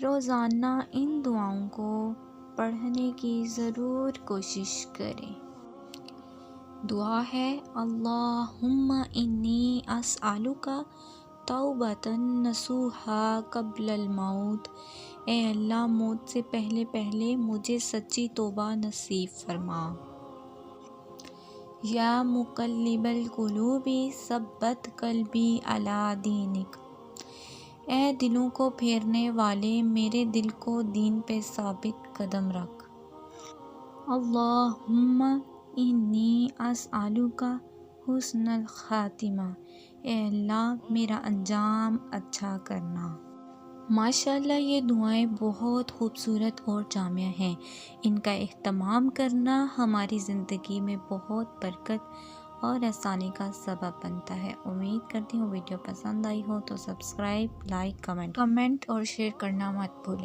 روزانہ ان دعاؤں کو پڑھنے کی ضرور کوشش کریں۔ دعا ہے، اللہم انی اسألک توبۃ نصوحا قبل الموت۔ اے اللہ، موت سے پہلے پہلے مجھے سچی توبہ نصیب فرما۔ یا مقلب القلوب ثبت قلبی علی دینک۔ اے دلوں کو پھیرنے والے، میرے دل کو دین پہ ثابت قدم رکھ۔ اللہم انی اسألک حسن الخاتمہ۔ اے اللہ، میرا انجام اچھا کرنا۔ ماشاءاللہ یہ دعائیں بہت خوبصورت اور جامع ہیں۔ ان کا اہتمام کرنا ہماری زندگی میں بہت برکت اور آسانی کا سبب بنتا ہے۔ امید کرتی ہوں ویڈیو پسند آئی ہو تو سبسکرائب، لائک، کمنٹ اور شیئر کرنا مت بھولیں۔